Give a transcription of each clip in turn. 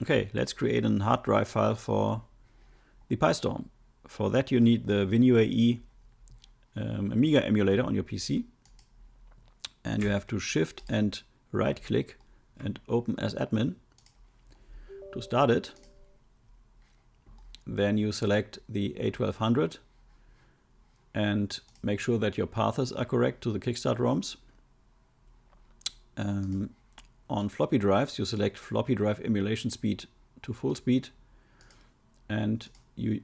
Okay, let's create a hard drive file for the PiStorm. For that you need the WinUAE Amiga emulator on your PC. And you have to shift and right click and open as admin to start it. Then you select the A1200 and make sure that your paths are correct to the Kickstart ROMs. On floppy drives, you select floppy drive emulation speed to full speed, and you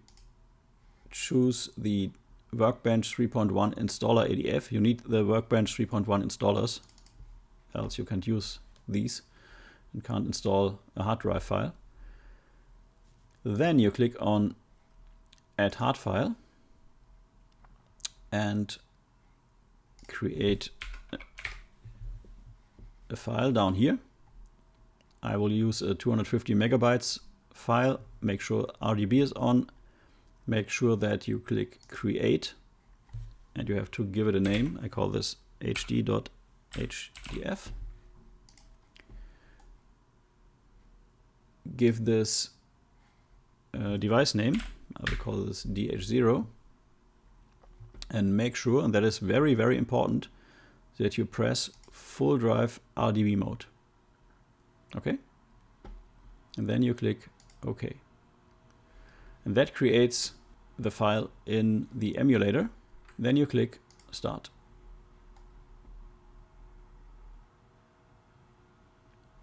choose the Workbench 3.1 installer ADF. You need the Workbench 3.1 installers, else you can't use these and can't install a hard drive file. Then you click on Add Hard File and create a file down here. I will use a 250 megabytes file. Make sure RGB is on. Make sure that you click Create and you have to give it a name. I call this hd.hdf. Give this device name. I will call this DH0. And make sure, and that is very, very important, that you press full drive RDB mode. Okay? And then you click OK. And that creates the file in the emulator. Then you click Start.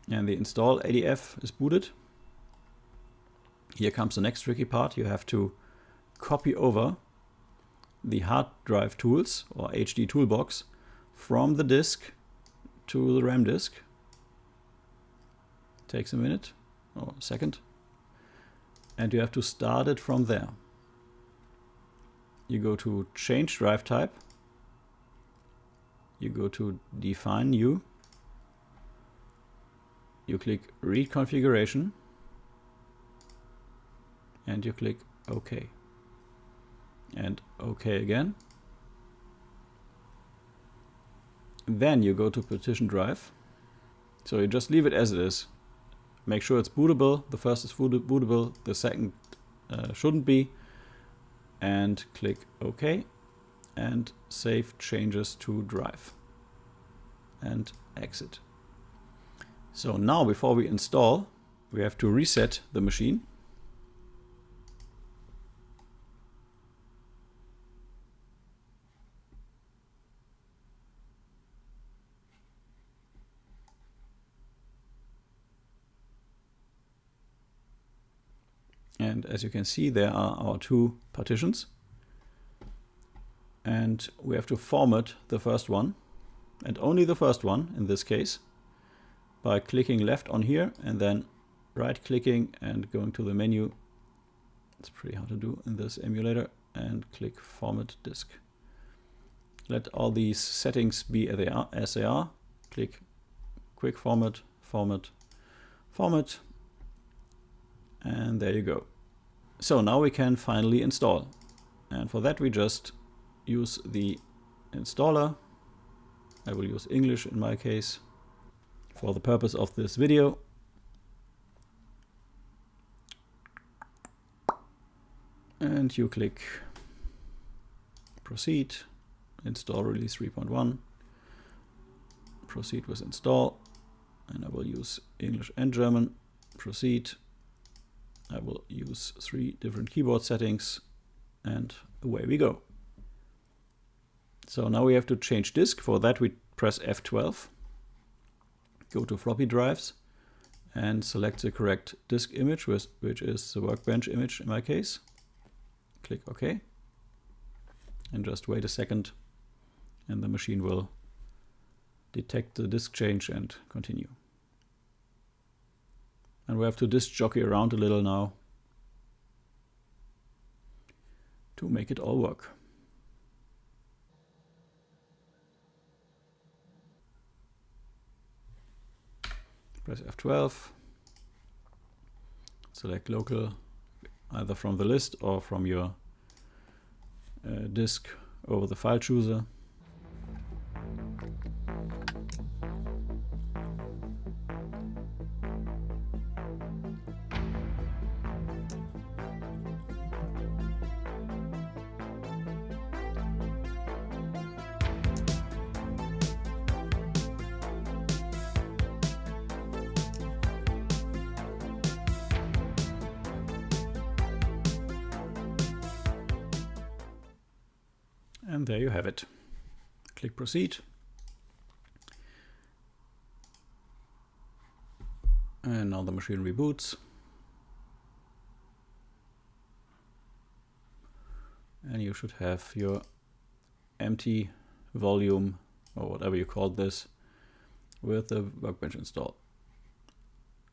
And the install ADF is booted. Here comes the next tricky part. You have to copy over the hard drive tools or HD toolbox from the disk to the RAM disk. Takes a minute or a second. And you have to start it from there. You go to Change Drive Type. You go to Define New. You click Read Configuration. And you click OK. And OK again. Then you go to Partition Drive. So you just leave it as it is. Make sure it's bootable. The first is bootable, the second shouldn't be. And click OK. And save changes to drive. And exit. So now before we install, we have to reset the machine. And as you can see, there are our two partitions. And we have to format the first one, and only the first one in this case, by clicking left on here and then right clicking and going to the menu. It's pretty hard to do in this emulator, and click Format Disk. Let all these settings be as they are. Click Quick Format, Format, Format. And there you go. So now we can finally install. And for that we just use the installer. I will use English in my case for the purpose of this video. And you click Proceed, Install Release 3.1, Proceed with Install, and I will use English and German. Proceed. I will use 3 different keyboard settings, and away we go. So now we have to change disk. For that we press F12, go to floppy drives, and select the correct disk image, which is the Workbench image in my case. Click OK, and just wait a second, and the machine will detect the disk change and continue. And we have to disk jockey around a little now to make it all work. Press F12. Select local, either from the list or from your disk over the file chooser. And there you have it. Click proceed. And now the machine reboots. And you should have your empty volume, or whatever you call this, with the Workbench installed.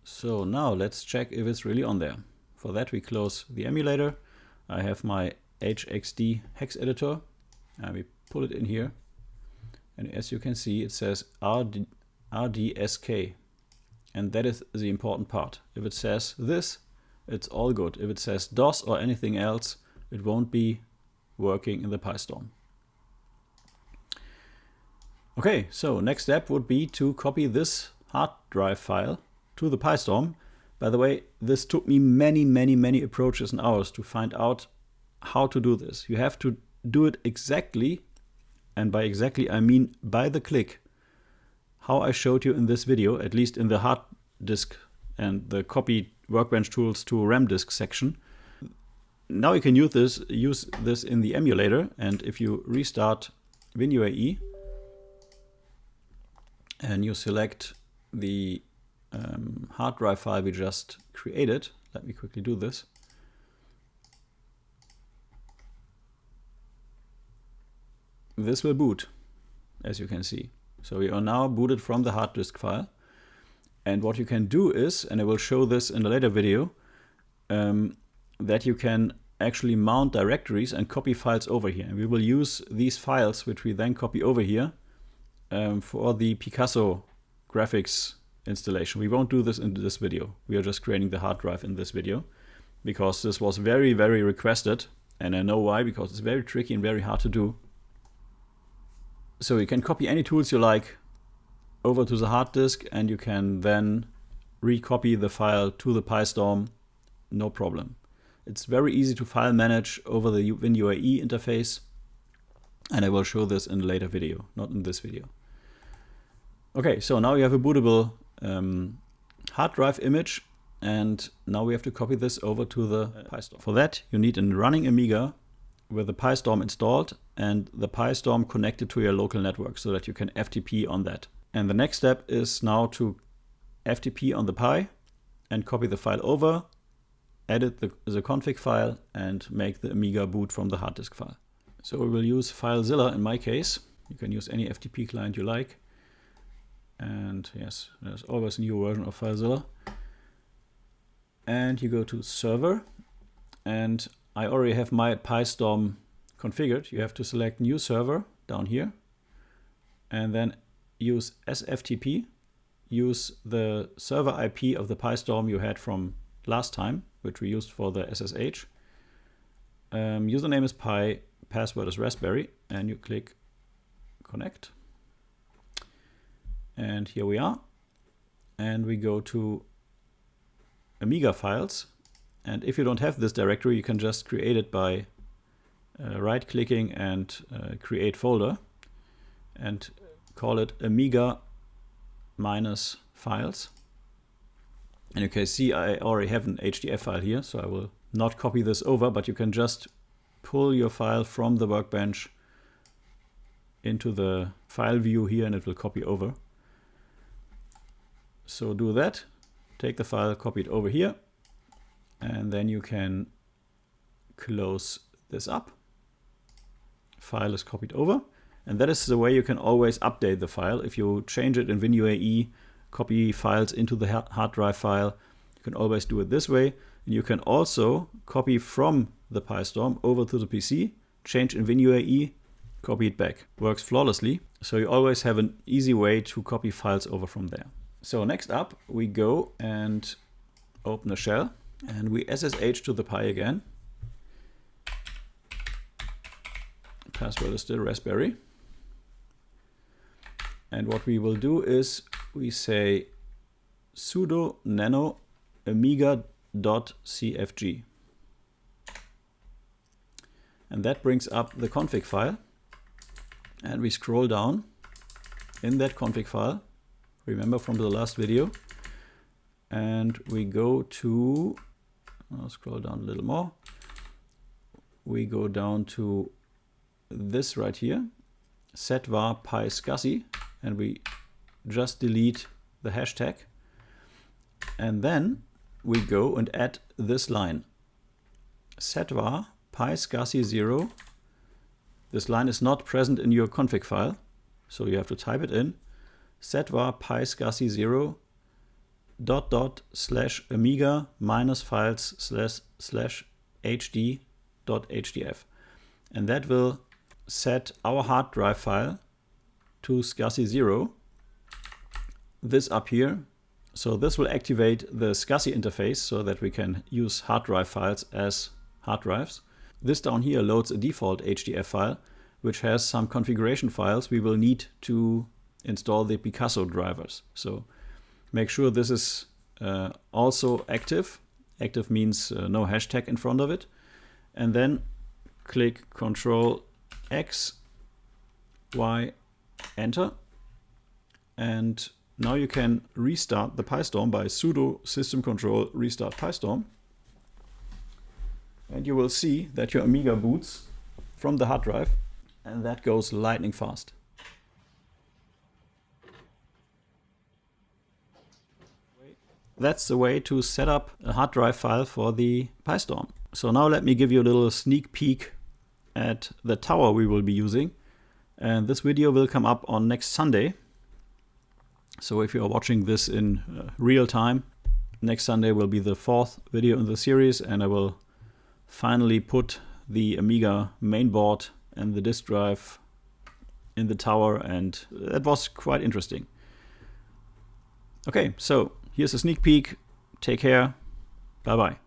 So now let's check if it's really on there. For that we close the emulator. I have my HXD hex editor. And we pull it in here, and as you can see it says RDSK, and that is the important part. If it says this, it's all good. If it says DOS or anything else, it won't be working in the PiStorm. Okay, so next step would be to copy this hard drive file to the PiStorm. By the way, this took me many approaches and hours to find out how to do this. You have to do it exactly, and by exactly I mean by the click, how I showed you in this video, at least in the hard disk and the copy Workbench tools to RAM disk section. Now you can use this in the emulator, and if you restart WinUAE and you select the hard drive file we just created, let me quickly do this. This will boot, as you can see. So we are now booted from the hard disk file. And what you can do is, and I will show this in a later video, that you can actually mount directories and copy files over here. And we will use these files, which we then copy over here, for the Picasso graphics installation. We won't do this in this video. We are just creating the hard drive in this video, because this was very requested. And I know why, because it's very tricky and very hard to do. So you can copy any tools you like over to the hard disk, and you can then recopy the file to the PiStorm, no problem. It's very easy to file manage over the WinUAE interface, and I will show this in a later video, not in this video. Okay, so now you have a bootable hard drive image, and now we have to copy this over to the PiStorm. For that, you need a running Amiga with the PiStorm installed and the PiStorm connected to your local network so that you can FTP on that. And the next step is now to FTP on the Pi and copy the file over, edit the config file, and make the Amiga boot from the hard disk file. So we will use FileZilla in my case. You can use any FTP client you like. And yes, there's always a new version of FileZilla. And you go to Server, and I already have my PiStorm configured. You have to select New Server down here, and then use SFTP. Use the server IP of the PiStorm you had from last time, which we used for the SSH. Username is Pi, password is Raspberry, and you click Connect. And here we are. And we go to Amiga files. And if you don't have this directory, you can just create it by right-clicking and create folder, and call it Amiga -files. And you can see I already have an HDF file here, so I will not copy this over, but you can just pull your file from the Workbench into the file view here, and it will copy over. So do that, take the file, copy it over here, and then you can close this up. File is copied over, and that is the way you can always update the file. If you change it in WinUAE, copy files into the hard drive file, you can always do it this way. And you can also copy from the PiStorm over to the PC, change in WinUAE, copy it back. Works flawlessly, so you always have an easy way to copy files over from there. So next up, we go and open a shell, and we SSH to the Pi again. Password is still Raspberry. And what we will do is we say sudo nano amiga.cfg. And that brings up the config file. And we scroll down in that config file, remember from the last video, and we go to, I'll scroll down a little more. We go down to this right here, set var pi SCSI, and we just delete the hashtag. And then we go and add this line, set var pi SCSI 0. This line is not present in your config file, so you have to type it in, set var pi SCSI 0 ... / amiga -files / hd.hdf. And that will set our hard drive file to SCSI 0, this up here. So this will activate the SCSI interface so that we can use hard drive files as hard drives. This down here loads a default HDF file, which has some configuration files we will need to install the Picasso drivers. So make sure this is also active. Active means no hashtag in front of it. And then click Ctrl X, Y, Enter. And now you can restart the PiStorm by sudo systemcontrol restart PiStorm. And you will see that your Amiga boots from the hard drive, and that goes lightning fast. That's the way to set up a hard drive file for the PiStorm. So now let me give you a little sneak peek at the tower we will be using. And this video will come up on next Sunday. So if you are watching this in real time, next Sunday will be the 4th video in the series, and I will finally put the Amiga mainboard and the disk drive in the tower, and that was quite interesting. Okay, so here's a sneak peek. Take care. Bye-bye.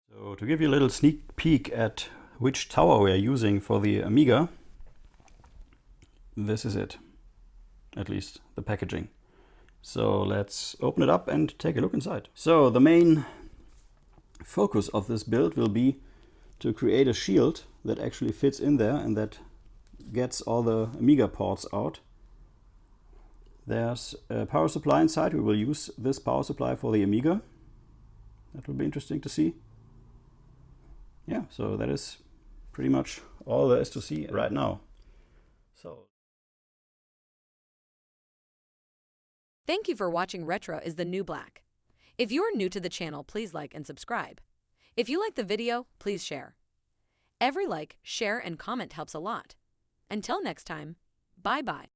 So to give you a little sneak peek at which tower we are using for the Amiga, this is it, at least the packaging. So let's open it up and take a look inside. So the main focus of this build will be to create a shield that actually fits in there and that gets all the Amiga ports out. There's a power supply inside. We will use this power supply for the Amiga. That will be interesting to see. Yeah, so that is pretty much all there is to see right now. So. Thank you for watching Retro is the New Black. If you are new to the channel, please like and subscribe. If you like the video, please share. Every like, share, and comment helps a lot. Until next time, bye-bye.